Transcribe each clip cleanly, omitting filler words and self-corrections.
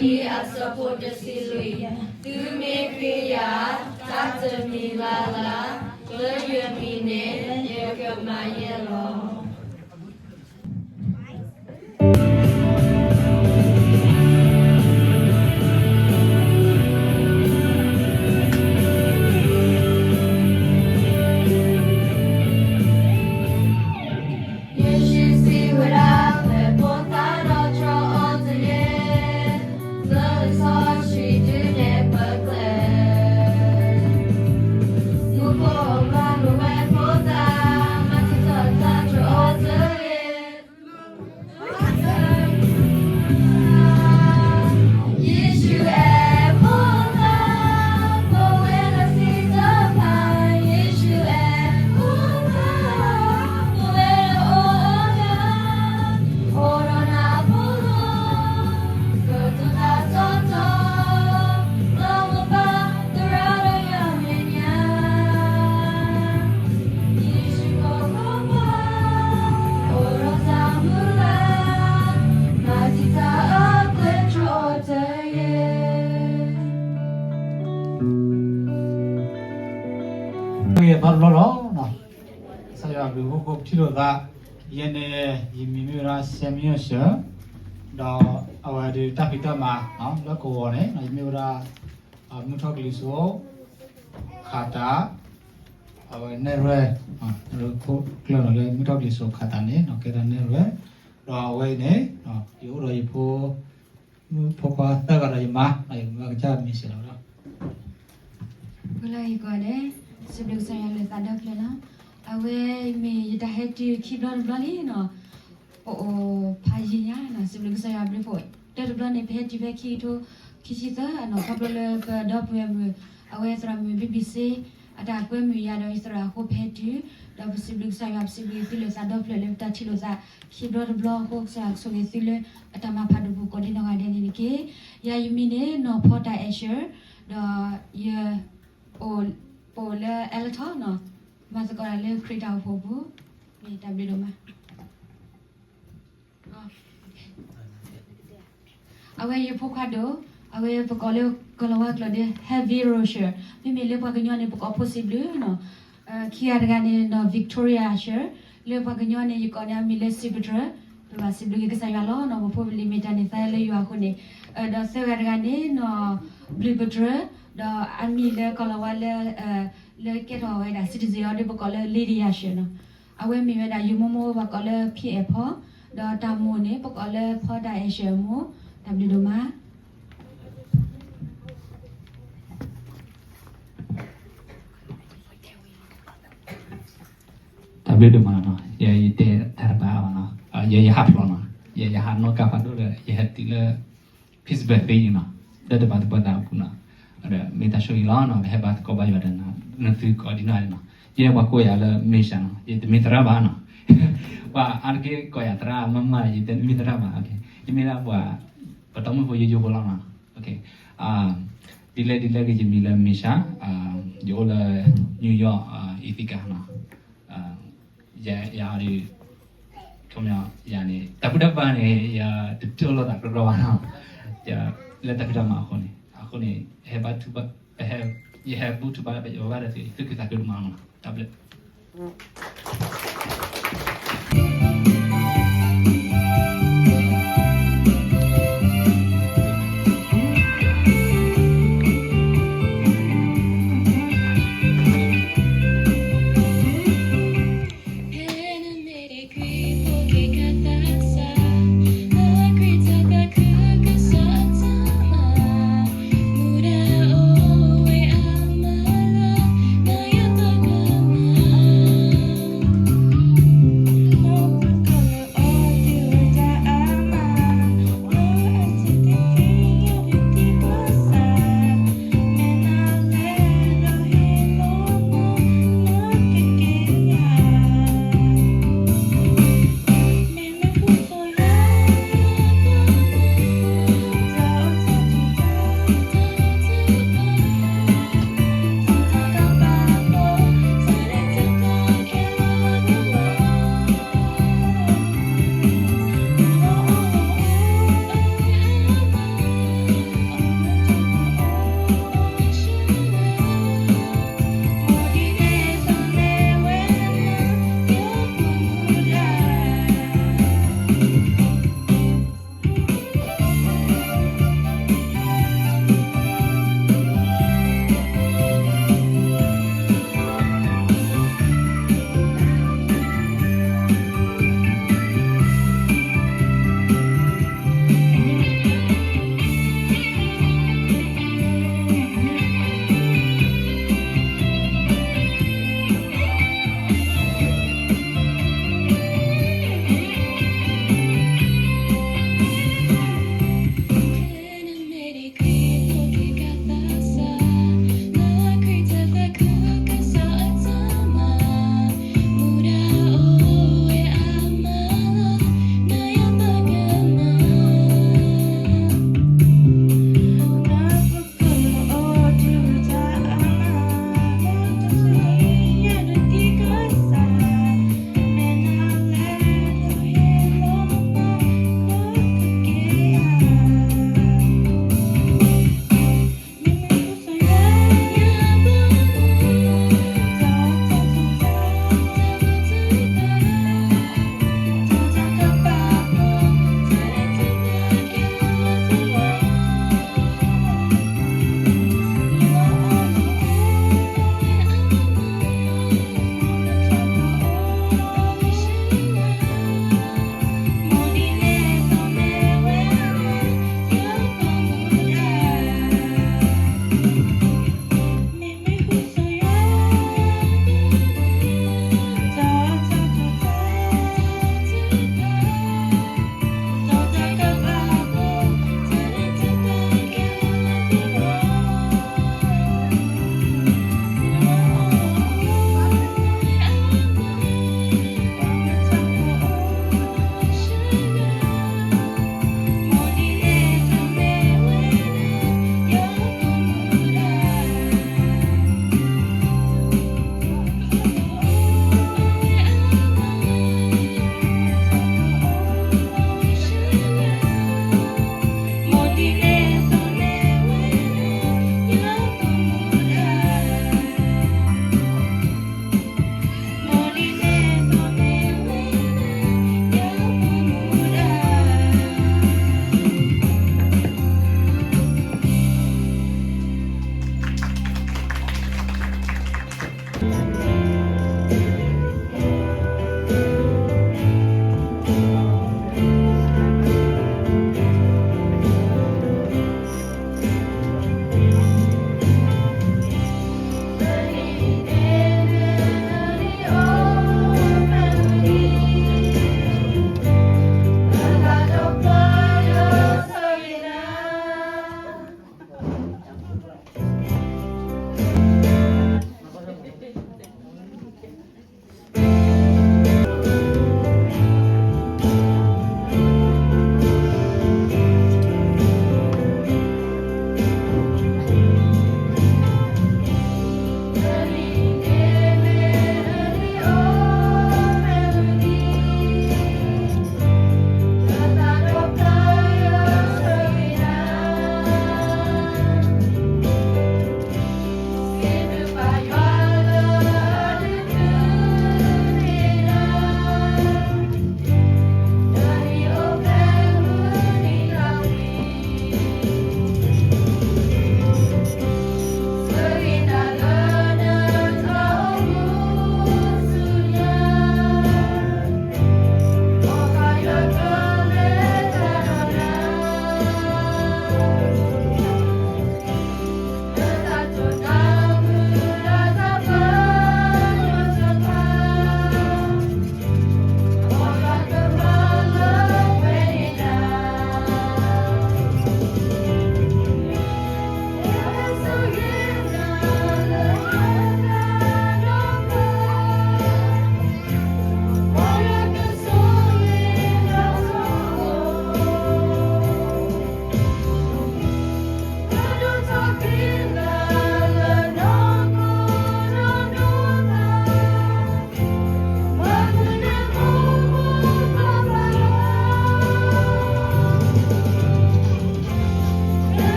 yi asapo jasilui tu me kriya tatami lala luyamine yakamayelo no. Saya ambil hukum cilo tak, ini mimira semiosya, dah awal di tapi tak mah, no, dah kau ni, mimira mutok liso, kata, awal nerwe, kau keluar lagi mutok liso kata ni, no kira nerwe, dah awal ni, no, ibu dah ibu, pokok tak ada mah, ibu kerja misalnya. Mulai kau ni. Sebelum saya letak dah kelana, awak me dah hati kibran belani no, pajinya no sebelum saya beli pun, dah belani hati beki itu kisah no, kalau le dah punya awak seram BBC ada aku me ya dah istirahat aku hati, dah sebelum saya sebelum itu le sada pelak letak cilo sa kibran belah aku saya suruh itu le ada apa padu buku di nongan ini ke, ya ini ne no pota Asia, dah ya Pola Elton, masa kau le kereta apa ni tablet rumah. Awak ye pokado, awak pokole kalau awak dia heavy rocher. Mimi le pakanyo ni pokok possible no. Kia dengan no Victoria share, le pakanyo ni kau ni ambil sibitra, lepas sibuk ke saya lo no bopo limit ni saya le yo aku ni. Dah saya dengan ni no Bribatra. Dah ambil le kalau wala le kita awak dah citizen ada berkala lady action. Awak mimi dah yumomo berkala PF dah tamu ni berkala pada action mu tabli doma. Tabli doma no, ya itu terbawa no, ya hap lo no, ya hap no kapan dulu, ya hati le peace birthday no, dah dapat pada aku no. Ada minta syuilah no, hebat kau bayar dan nanti kau dinari no. Jadi aku ya le Malaysia no, jadi mitra bah no. Wah, arke kau ya tera mama jadi mitra bah, okay. Jadi lah wah, pertama kau jujur bolang no, okay. Dile ke jadi Malaysia, jauh le New York, Ithaca no. Ya hari kemana, ya ni. Tapi dapat ni ya betul lah tak kerana no. Ya le tak kerana aku ni. Aku ni hebat tu ya hebat tu pada bawah tu itu kita kerja mana tablet. Thank you.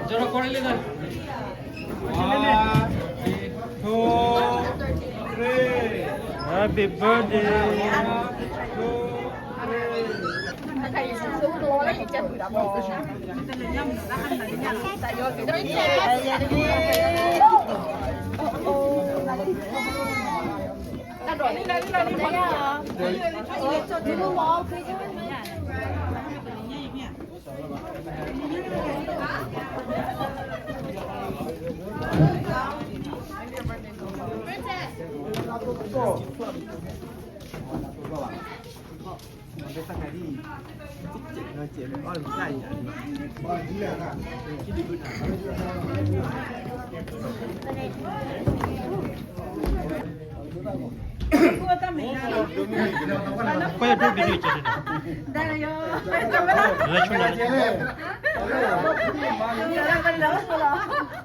저러 거리는 1, 2, 3 Happy birthday 快要这比这简单。来出来。